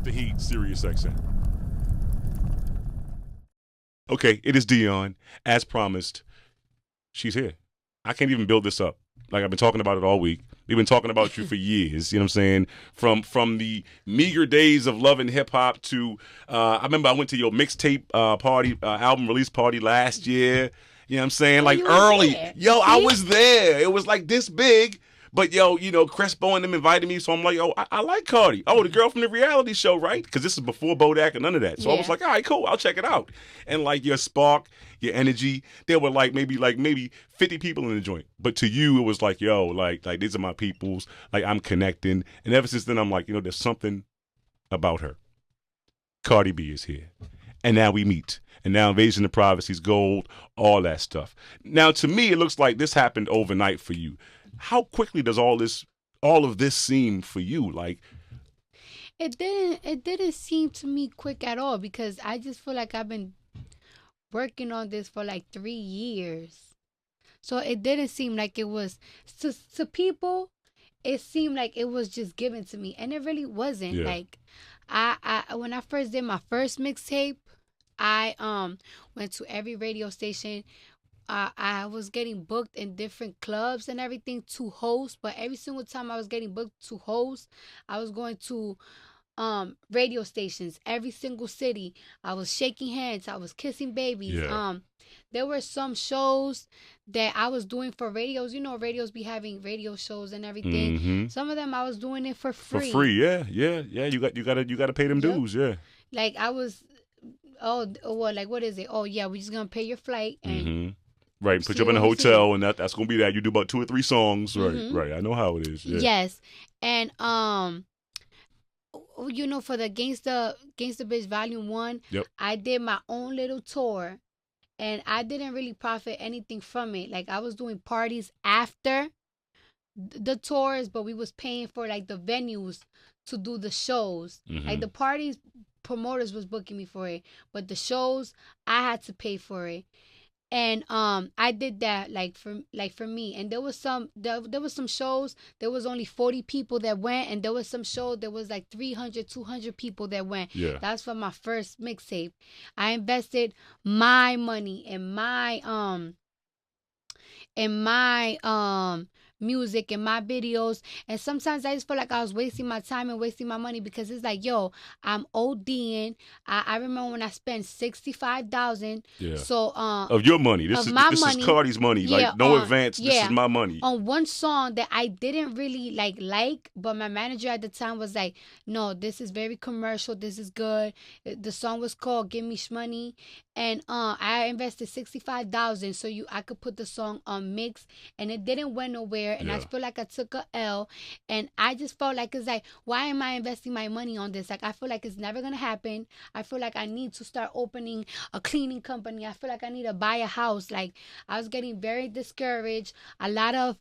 the heat, Sirius XM. Okay, it is Dion. As promised, she's here. I can't even build this up. Like I've been talking about it all week. We've been talking about you for years. You know what I'm saying? From the meager days of Love and Hip Hop to I remember I went to your mixtape party, album release party last year. You know what I'm saying? Oh, like you was early. there. Yo, See? I was there. It was like this big. But yo, Crespo and them invited me, so I'm like, oh, I like Cardi. Oh, the girl from the reality show, right? Because this is before Bodak and none of that. So I was Yeah. like, all right, cool, I'll check it out. And like your spark, your energy, there were like maybe 50 people in the joint. But to you, it was like, yo, like these are my peoples. Like I'm connecting. And ever since then, I'm like, there's something about her. Cardi B is here. And now we meet. And now Invasion of Privacy's gold, all that stuff. Now, to me, it looks like this happened overnight for you. How quickly does all of this seem for you? Like, It didn't seem to me quick at all because I just feel like I've been working on this for like 3 years. So it didn't seem like it was to people. It seemed like it was just given to me, and it really wasn't. Yeah. Like, I when I first did my first mixtape, I went to every radio station. I was getting booked in different clubs and everything to host, but every single time I was getting booked to host, I was going to radio stations, every single city. I was shaking hands, I was kissing babies. Yeah. There were some shows that I was doing for radios. Radios be having radio shows and everything. mm-hmm. Some of them I was doing it for For free. free, yeah. You gotta pay them Yep. dues, yeah. Like I was, well, like what is it? Oh yeah, we're just gonna pay your flight and. Mm-hmm. Right, put See you up in a what we see. hotel, and that's gonna be that. You do about 2 or 3 songs, right? Mhm. Right. I know how it is. Yeah. Yes, and for the Gangsta Bitch Volume 1, Yep. I did my own little tour, and I didn't really profit anything from it. Like I was doing parties after the tours, but we was paying for like the venues to do the shows. Mhm. Like the parties, promoters was booking me for it, but the shows I had to pay for it. And I did that for me, and there was some shows there was only 40 people that went, and there was some shows there was like 300 200 people that went. Yeah. That's for my first mixtape. I invested my money in my music and my videos, and sometimes I just feel like I was wasting my time and wasting my money because it's like, yo, I'm ODing. I remember when I spent $65,000. Yeah. So Of your money. This of is my this money. is Cardi's money. Yeah, Like no advance. This yeah. is my money. On one song that I didn't really like, but my manager at the time was like, no, this is very commercial. This is good. The song was called Give Me Shmoney. And I invested $65,000 so I could put the song on mix, and it didn't went nowhere. And I Yeah. feel like I took a L, and I just felt like it's like, why am I investing my money on this? Like I feel like it's never gonna happen. I feel like I need to start opening a cleaning company. I feel like I need to buy a house. Like I was getting very discouraged. A lot of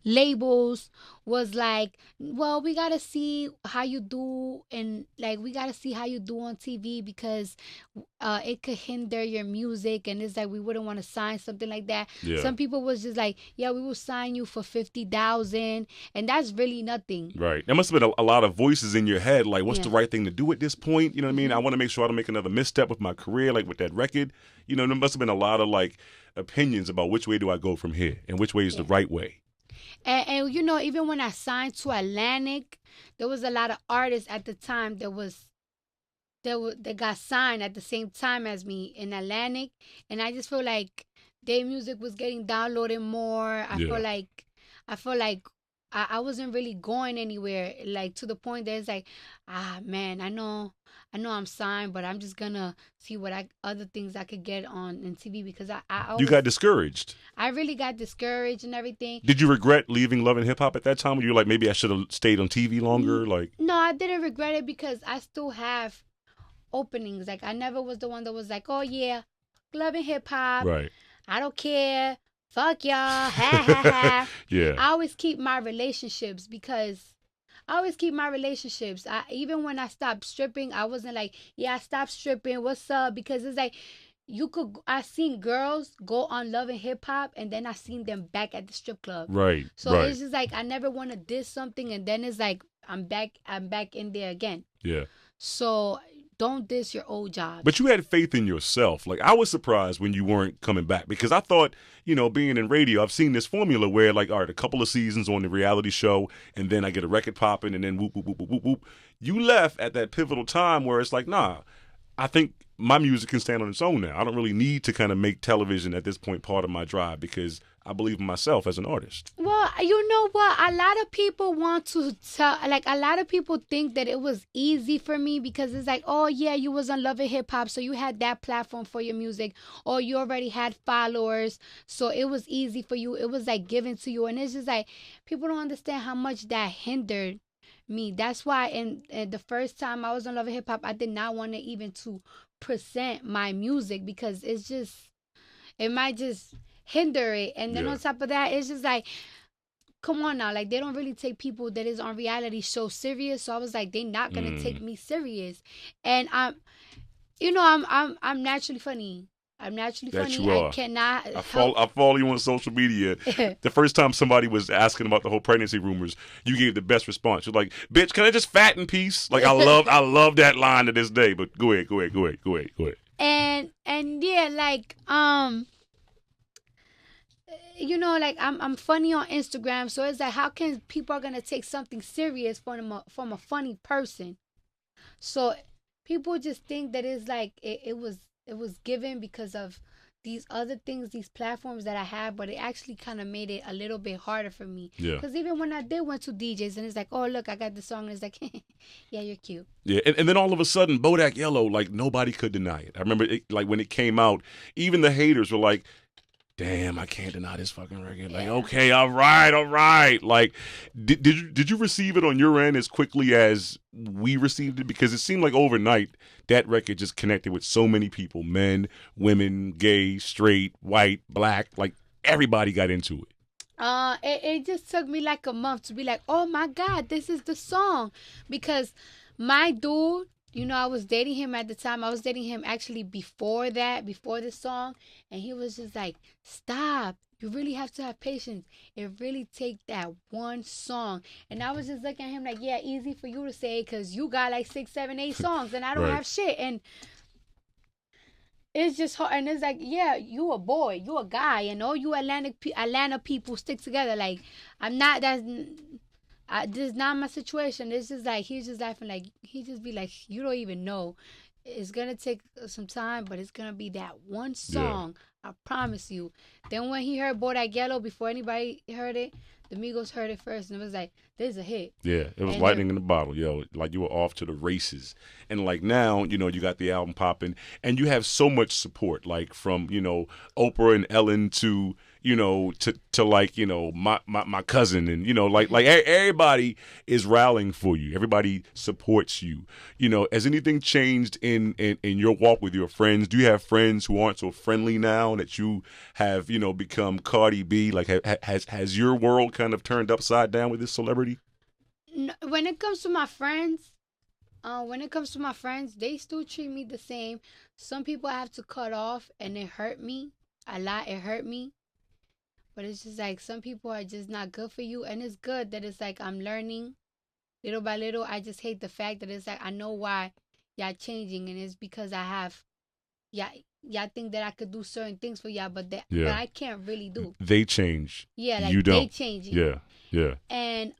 labels was like, well, we gotta see how you do, and like we gotta see how you do on TV because it could hinder your music, and it's like we wouldn't want to sign something like that. Yeah. Some people was just like, yeah, we will sign you for 50,000, and that's really nothing. Right. There must have been a lot of voices in your head, like, what's Yeah. the right thing to do at this point? You know what I mean? Mhm. I want to make sure I don't make another misstep with my career, like with that record. There must have been a lot of like opinions about which way do I go from here and which way is the right way. And even when I signed to Atlantic, there was a lot of artists at the time that got signed at the same time as me in Atlantic, and I just feel like their music was getting downloaded more. I Yeah. feel like I wasn't really going anywhere, like to the point that it's like, man, I know I'm signed, but I'm just gonna see what other things I could get on in TV because I You always, got discouraged. I really got discouraged and everything. Did you regret leaving Love and Hip Hop at that time? Or you were like, maybe I should have stayed on TV longer? Like, No, I didn't regret it because I still have openings. Like I never was the one that was like, oh yeah, Love and Hip Hop. right. I don't care. Fuck y'all. Ha ha ha. Yeah. I always keep my relationships because even when I stopped stripping, I wasn't like, yeah, I stopped stripping. What's up? Because it's like I seen girls go on Love and Hip Hop, and then I seen them back at the strip club. Right. So right. it's just like I never want to diss something, and then it's like I'm back in there again. Yeah. So don't diss your old job. But you had faith in yourself. Like, I was surprised when you weren't coming back because I thought, being in radio, I've seen this formula where, like, all right, a couple of seasons on the reality show, and then I get a record popping, and then whoop, whoop, whoop, whoop, whoop, whoop. You left at that pivotal time where it's like, nah, I think my music can stand on its own now. I don't really need to kind of make television at this point part of my drive because I believe in myself as an artist. Well, you know what? A lot of people want to tell, like, a lot of people think that it was easy for me because it's like, oh, yeah, you was on Love and HipHop, so you had that platform for your music, or you already had followers, so it was easy for you. It was, like, given to you. And it's just like, people don't understand how much that hindered me. That's why in the first time I was on Love and HipHop, I did not want to even to present my music because it's just, it might just hinder it. And then on top of that, it's just like, come on now, like, they don't really take people that is on reality show serious. So I was like, they not gonna take me serious. And I'm naturally funny. I'm naturally That funny. you are. I cannot I follow you on social media. The first time somebody was asking about the whole pregnancy rumors, you gave the best response. You're like, "Bitch, can I just fat in peace?" Like, I love that line to this day. But go ahead. And yeah, like like I'm funny on Instagram, so it's like, how can people are gonna take something serious from a funny person? So people just think that it's like it was given because of these other things, these platforms that I have, but it actually kind of made it a little bit harder for me. Yeah. Because even when I did went to DJs and it's like, oh, look, I got this song, and it's like, yeah, you're cute. Yeah, and then all of a sudden, Bodak Yellow, like, nobody could deny it. I remember, like, when it came out, even the haters were like, damn, I can't deny this fucking record. Like, okay, all right. Like, did you receive it on your end as quickly as we received it? Because it seemed like overnight that record just connected with so many people, men, women, gay, straight, white, black, like everybody got into it. It just took me like a month to be like, oh my God, this is the song. Because my dude, I was dating him at the time. I was dating him actually before this song. And he was just like, stop. You really have to have patience. It really takes that one song. And I was just looking at him like, yeah, easy for you to say because you got like 6, 7, 8 songs and I don't have shit. And it's just hard. And it's like, yeah, you a boy. You a guy. And all you Atlanta people stick together. Like, I'm not, this is not my situation. It's just like, he's just laughing. Like, he just be like, you don't even know. It's going to take some time, but it's going to be that one song. Yeah. I promise you. Then when he heard Bodak Yellow, before anybody heard it, the Migos heard it first. And it was like, this is a hit. Yeah, it was lightning in the bottle. Yo, like, you were off to the races. And like now, you got the album popping. And you have so much support, like from, Oprah and Ellen to, to like, my cousin and, like everybody is rallying for you. Everybody supports you. Has anything changed in your walk with your friends? Do you have friends who aren't so friendly now that you have, become Cardi B? Like, has your world kind of turned upside down with this celebrity? When it comes to my friends, they still treat me the same. Some people I have to cut off and it hurt me a lot. It hurt me. But it's just like some people are just not good for you. And it's good that it's like I'm learning little by little. I just hate the fact that it's like I know why y'all changing. And it's because I have, y'all think that I could do certain things for y'all, but I can't really do. They change. Yeah, like you don't. They changing. Yeah. And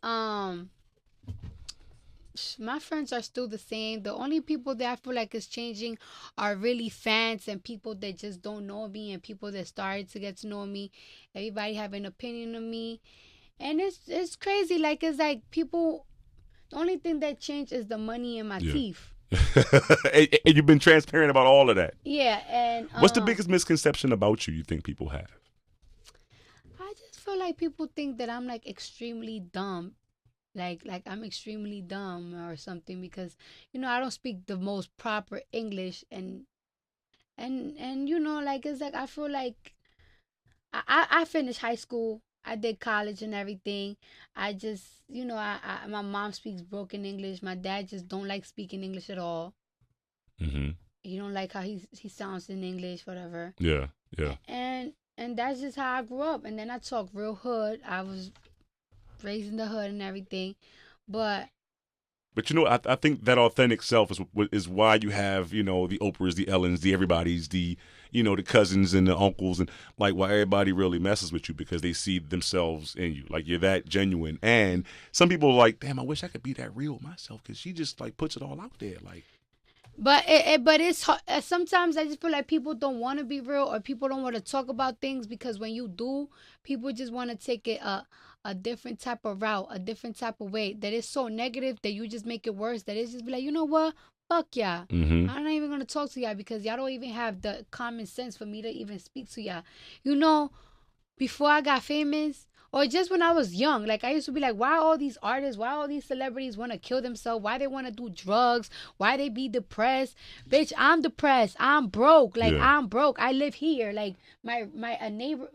my friends are still the same. The only people that I feel like is changing are really fans and people that just don't know me and people that started to get to know me. Everybody have an opinion of me. And it's crazy. Like, it's like people, the only thing that changed is the money in my teeth. And you've been transparent about all of that. Yeah. And what's the biggest misconception about you think people have? I just feel like people think that I'm like extremely dumb. Like I'm extremely dumb or something because, I don't speak the most proper English and like, it's like, I feel like I finished high school. I did college and everything. I just, my mom speaks broken English. My dad just don't like speaking English at all. Mm-hmm. He don't like how he sounds in English, whatever. Yeah. And that's just how I grew up. And then I talk real hood. I was raised in the hood and everything, but But I think that authentic self is why you have the Oprahs, the Ellens, the everybody's, the the cousins and the uncles, and like why everybody really messes with you because they see themselves in you. Like you're that genuine. And some people are like, damn, I wish I could be that real myself because she just like puts it all out there. Like, but it's hard. Sometimes I just feel like people don't want to be real or people don't want to talk about things because when you do, people just want to take it a different type of route, a different type of way that is so negative that you just make it worse. That it's just be like, you know what? Fuck y'all. mm-hmm. I'm not even gonna talk to y'all because y'all don't even have the common sense for me to even speak to y'all. You know, before I got famous, or just when I was young, like I used to be like, why all these artists, why all these celebrities want to kill themselves? Why they want to do drugs? Why they be depressed? Bitch, I'm depressed. I'm broke. Like I'm broke. I live here. Like my neighbor.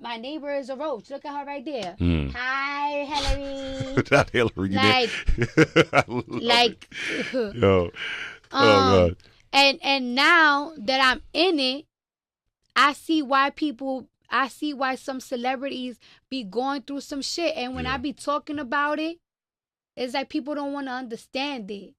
My neighbor is a roach. Look at her right there. Hi, Hillary. Not Hillary. Like, yo, oh god. And now that I'm in it, I see why some celebrities be going through some shit. And when I be talking about it, it's like people don't want to understand it.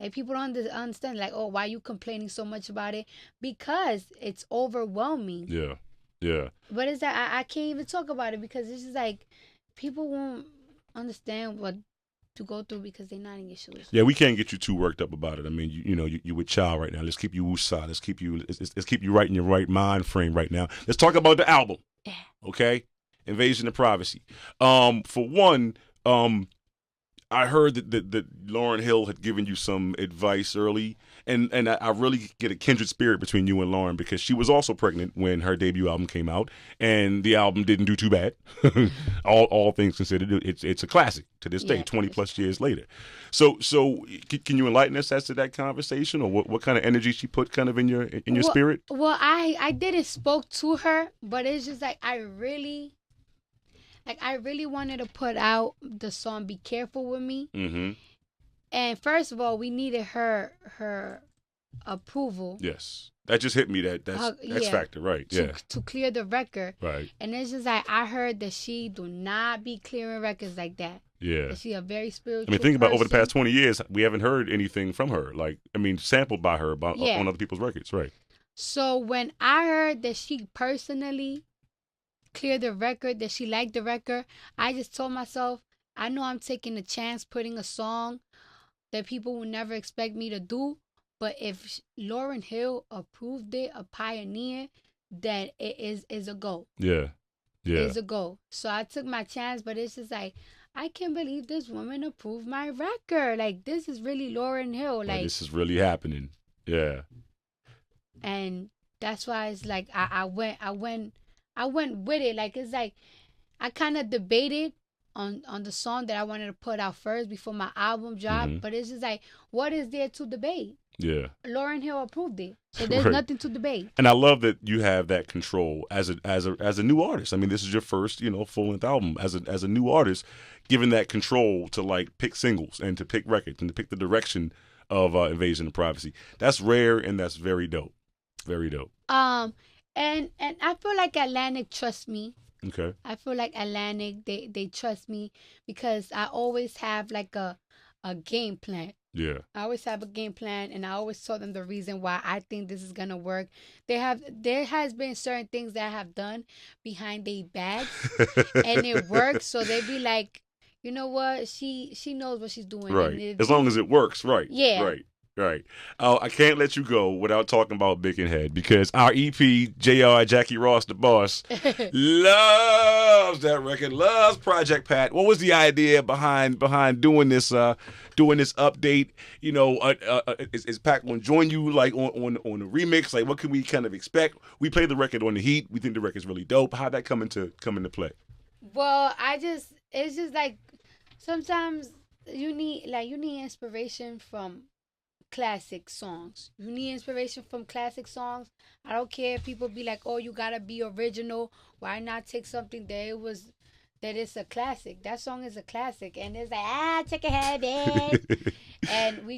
Like people don't understand, like, oh, why you complaining so much about it? Because it's overwhelming. Yeah. Yeah. But it's that I can't even talk about it because it's just like people won't understand what to go through because they're not in your shoes. Yeah, we can't get you too worked up about it. I mean, you with child right now. Let's keep you woosah. Let's keep you right in your right mind frame right now. Let's talk about the album. Yeah. Okay? Invasion of Privacy. For one, I heard that Lauryn Hill had given you some advice early, and I really get a kindred spirit between you and Lauryn because she was also pregnant when her debut album came out, and the album didn't do too bad. all things considered, it's a classic to this day, 20 plus years later. So can you enlighten us as to that conversation, or what kind of energy she put kind of in your spirit? Well, I didn't spoke to her, but it's just like I really wanted to put out the song "Be Careful with Me." Mm-hmm. And first of all, we needed her approval. Yes, that just hit me. That's X Factor, right? To clear the record, right? And it's just like I heard that she do not be clearing records like that. Yeah, that she a very spiritual. I mean, think about person. over the past 20 years, we haven't heard anything from her. Like, I mean, sampled by her on other people's records, right? So when I heard that she personally cleared the record, that she liked the record, I just told myself, I know I'm taking a chance putting a song that people would never expect me to do, but if Lauryn Hill approved it, a pioneer, then it is a go. Yeah. It's a go. So I took my chance, but it's just like, I can't believe this woman approved my record. Like, this is really Lauryn Hill. Like, this is really happening. Yeah. And that's why it's like I went with it. Like, it's like I kind of debated on the song that I wanted to put out first before my album dropped. But it's just like, what is there to debate? Yeah. Lauryn Hill approved it, so there's nothing to debate. And I love that you have that control as a new artist. I mean, this is your first, full-length album as a new artist, given that control to like pick singles and to pick records and to pick the direction of Invasion of Privacy. That's rare and that's very dope. Very dope. And I feel like Atlantic trusts me. Okay. I feel like Atlantic they trust me because I always have like a game plan. Yeah. I always have a game plan, and I always tell them the reason why I think this is gonna work. There has been certain things that I have done behind their backs, and it works. So they be like, you know what? She knows what she's doing. Right. As long as it works, right? Yeah. Right. Right. I can't let you go without talking about Big and Head because our EP, JR, Jackie Ross, the boss, loves that record, loves Project Pat. What was the idea behind doing this update? Is Pat going to join you like on the remix? Like, what can we kind of expect? We play the record on the Heat. We think the record's really dope. How'd that come into play? Well, it's just like sometimes you need inspiration from classic songs. You need inspiration from classic songs. I don't care if people be like, oh, you gotta be original. Why not take something that is a classic? That song is a classic, and it's like, check a head, bitch. And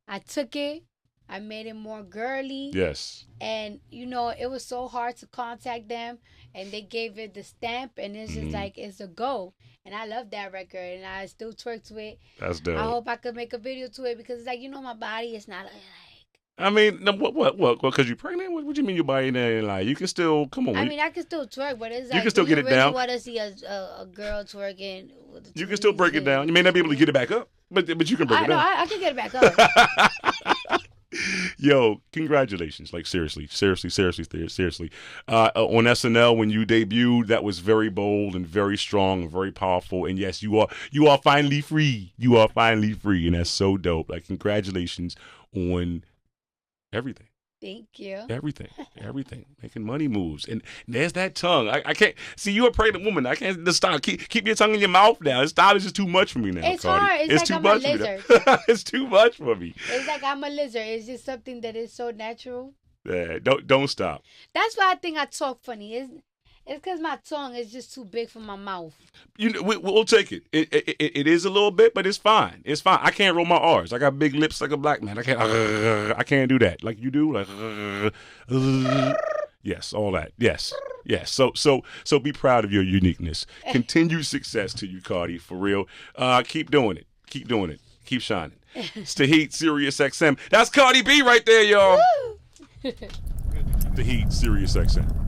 I took it, I made it more girly. Yes. And it was so hard to contact them, and they gave it the stamp, and it's just like, it's a go. and I love that record, and I still twerk to it. That's dope. I hope I could make a video to it because it's like, my body is not like. I mean, no, what? Because you're pregnant? What do you mean your body ain't like? You can still come on. I mean, I can still twerk, but it's like you can still get it really down. Want to see a girl twerking? With you can still break it down. You may not be able to get it back up, but you can break it down. I can get it back up. Yo, congratulations! Like seriously. On SNL when you debuted, that was very bold and very strong and very powerful. And yes, you are finally free. You are finally free, and that's so dope. Like congratulations on everything. Thank you. Everything. Making money moves. And there's that tongue. I can't see you're a pregnant woman. I can't just stop. Keep your tongue in your mouth now. This style is just too much for me now. It's Cardi. hard. It's like too I'm much a lizard. it's too much for me. It's like I'm a lizard. It's just something that is so natural. Yeah, don't stop. That's why I think I talk funny. It's because my tongue is just too big for my mouth. We'll take it. It is a little bit, but it's fine. It's fine. I can't roll my R's. I got big lips like a black man. I can't do that like you do. Like yes, all that. Yes. So be proud of your uniqueness. Continued success to you, Cardi. For real. Keep doing it. Keep shining. It's the Heat, Sirius XM. That's Cardi B right there, y'all. The Heat, Sirius XM.